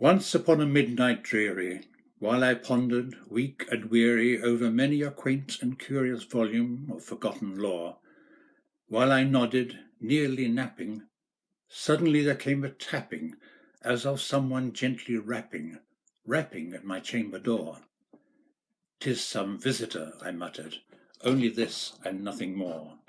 Once upon a midnight dreary, while I pondered, weak and weary, over many a quaint and curious volume of forgotten lore, while I nodded, nearly napping, suddenly there came a tapping, as of someone gently rapping at my chamber door. "'Tis some visitor," I muttered, "only this and nothing more."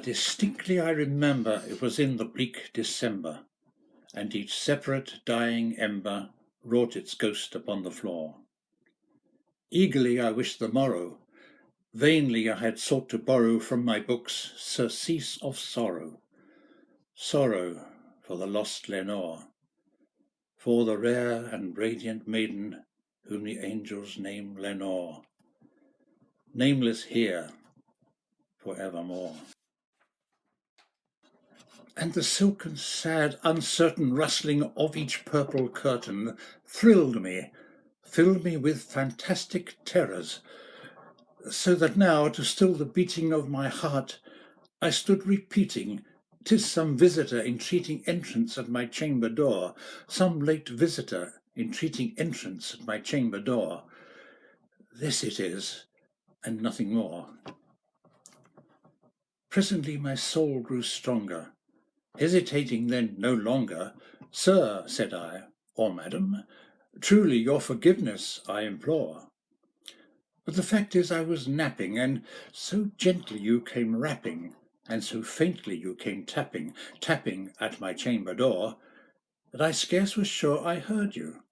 Distinctly I remember it was in the bleak December, and each separate dying ember wrought its ghost upon the floor. Eagerly I wished the morrow. Vainly I had sought to borrow from my books surcease of sorrow. Sorrow for the lost Lenore, for the rare and radiant maiden whom the angels name Lenore, nameless here for evermore. And the silken, sad, uncertain rustling of each purple curtain thrilled me, filled me with fantastic terrors, so that now, to still the beating of my heart, I stood repeating, "'Tis some visitor entreating entrance at my chamber door, some late visitor entreating entrance at my chamber door. This it is, and nothing more." Presently my soul grew stronger, hesitating then no longer. "Sir," said I, "or madam, truly your forgiveness I implore. But the fact is I was napping, and so gently you came rapping, and so faintly you came tapping at my chamber door, that I scarce was sure I heard you."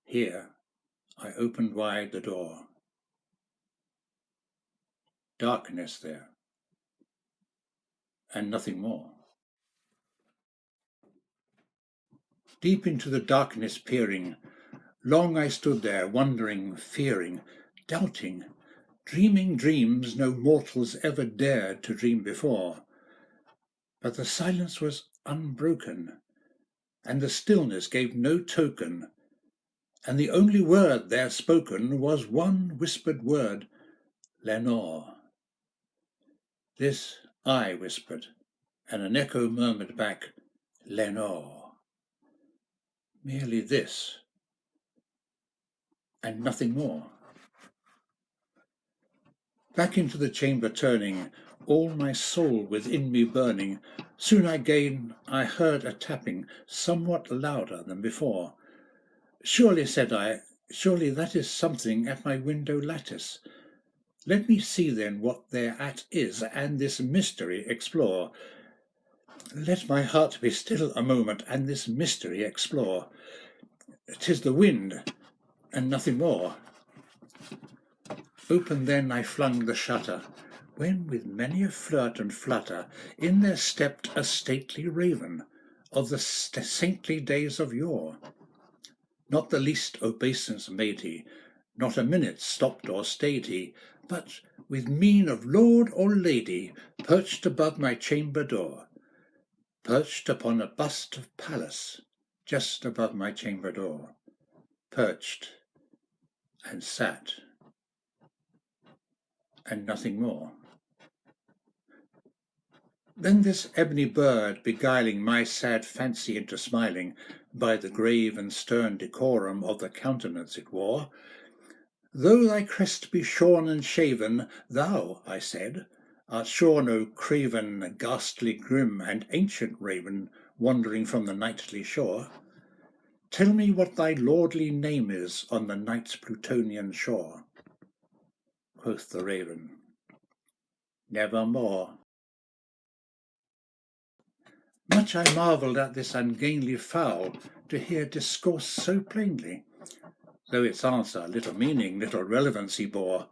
Here I opened wide the door. Darkness there, and nothing more. Deep into the darkness peering, long I stood there, wondering, fearing, doubting, dreaming dreams no mortals ever dared to dream before. But the silence was unbroken, and the stillness gave no token, and the only word there spoken was one whispered word, "Lenore." This I whispered, and an echo murmured back, "Lenore." Merely this, and nothing more. Back into the chamber turning, all my soul within me burning, soon again I heard a tapping, somewhat louder than before. "Surely," said I, "surely that is something at my window lattice. Let me see then what thereat is, and this mystery explore. Let my heart be still a moment, and this mystery explore. 'Tis the wind, and nothing more." Open then I flung the shutter, when with many a flirt and flutter in there stepped a stately raven of the saintly days of yore. Not the least obeisance made he, not a minute stopped or stayed he, but with mien of lord or lady perched above my chamber door, perched upon a bust of Pallas just above my chamber door, perched and sat, and nothing more. Then this ebony bird, beguiling my sad fancy into smiling, by the grave and stern decorum of the countenance it wore, "Though thy crest be shorn and shaven, thou," I said, "art sure no craven, ghastly, grim, and ancient raven, wandering from the nightly shore. Tell me what thy lordly name is on the night's Plutonian shore." Quoth the raven, "Nevermore." Much I marvelled at this ungainly fowl, to hear discourse so plainly, though its answer little meaning, little relevancy bore.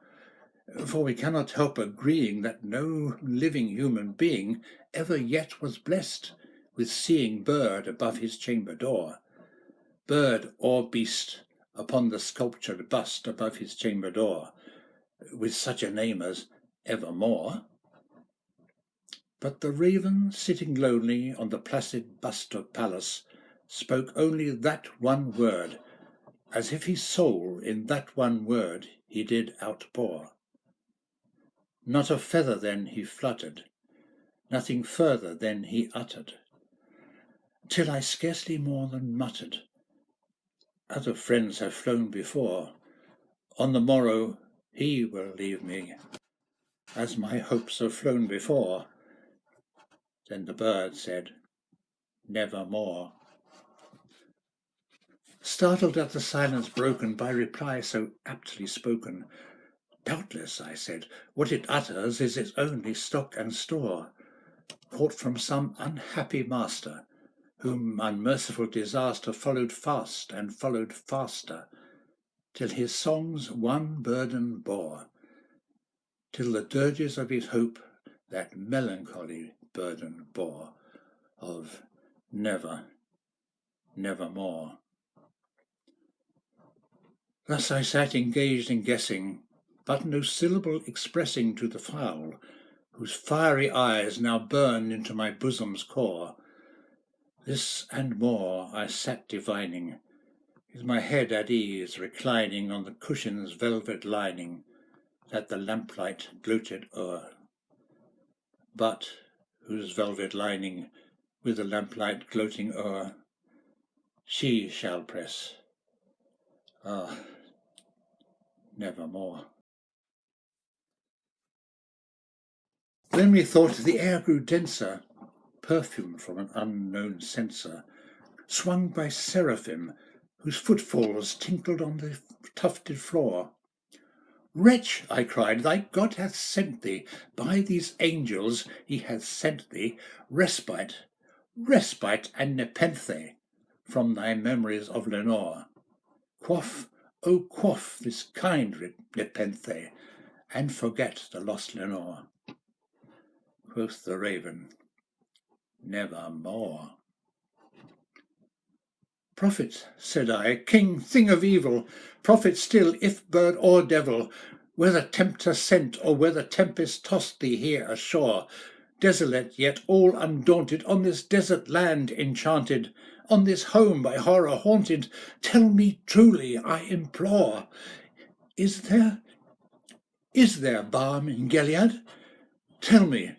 For we cannot help agreeing that no living human being ever yet was blessed with seeing bird above his chamber door, bird or beast upon the sculptured bust above his chamber door, with such a name as Evermore. But the raven, sitting lonely on the placid bust of Pallas, spoke only that one word, as if his soul in that one word he did outpour. Not a feather then he fluttered, nothing further then he uttered. till I scarcely more than muttered, other friends have flown before, on the morrow he will leave me, as my hopes have flown before. Then the bird said, Nevermore. Startled at the silence broken by reply so aptly spoken, doubtless, I said, what it utters is its only stock and store, caught from some unhappy master, whom unmerciful disaster followed fast and followed faster, till his songs one burden bore, till the dirges of his hope that melancholy burden bore, of never, nevermore. Thus I sat engaged in guessing, but no syllable expressing to the fowl, whose fiery eyes now burned into my bosom's core. This and more I sat divining, with my head at ease reclining on the cushion's velvet lining, that the lamplight gloated o'er, but whose velvet lining, with the lamplight gloating o'er, she shall press, ah, nevermore. Then methought the air grew denser, perfume from an unknown censer, swung by seraphim, whose footfalls tinkled on the tufted floor. Wretch, I cried, thy God hath sent thee, by these angels he hath sent thee, respite and nepenthe from thy memories of Lenore. Quaff, oh quaff this kind nepenthe, and forget the lost Lenore. Quoth the raven, Nevermore. Prophet, said I, king, thing of evil, prophet still, if bird or devil, whether tempter sent or whether tempest tossed thee here ashore, desolate yet all undaunted, on this desert land enchanted, on this home by horror haunted, tell me truly, I implore, is there balm in Gilead? Tell me,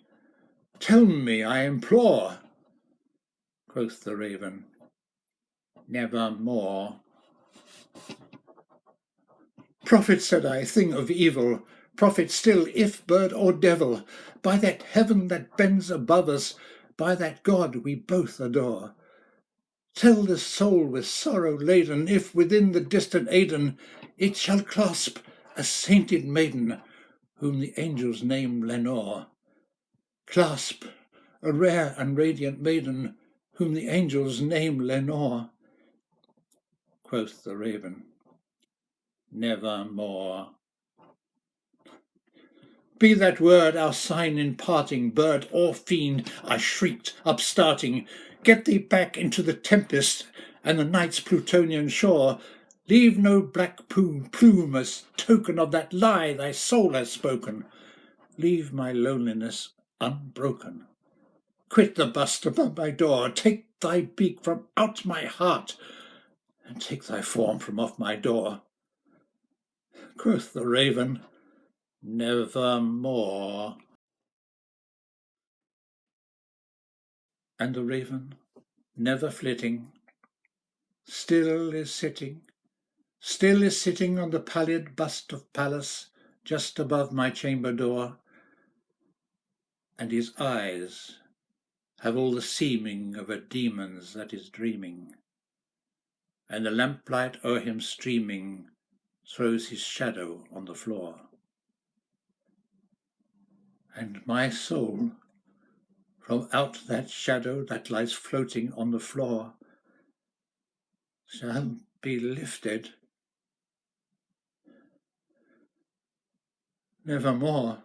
I implore. Quoth the raven, Nevermore. Prophet, said I, thing of evil, prophet still, if bird or devil, by that heaven that bends above us, by that God we both adore, tell this soul with sorrow laden, if within the distant Aidenn it shall clasp a sainted maiden, whom the angels name Lenore. Clasp a rare and radiant maiden, whom the angels name Lenore. Quoth the raven, Nevermore. Be that word our sign in parting, bird or fiend, I shrieked, upstarting. Get thee back into the tempest and the night's Plutonian shore. Leave no black plume as token of that lie thy soul has spoken. Leave my loneliness unbroken. Quit the bust above my door. Take thy beak from out my heart, and take thy form from off my door. Quoth the raven, Nevermore. And the raven, never flitting, still is sitting on the pallid bust of Pallas just above my chamber door, and his eyes have all the seeming of a demon's that is dreaming, and the lamplight o'er him streaming throws his shadow on the floor. And my soul, from out that shadow that lies floating on the floor, shall be lifted nevermore.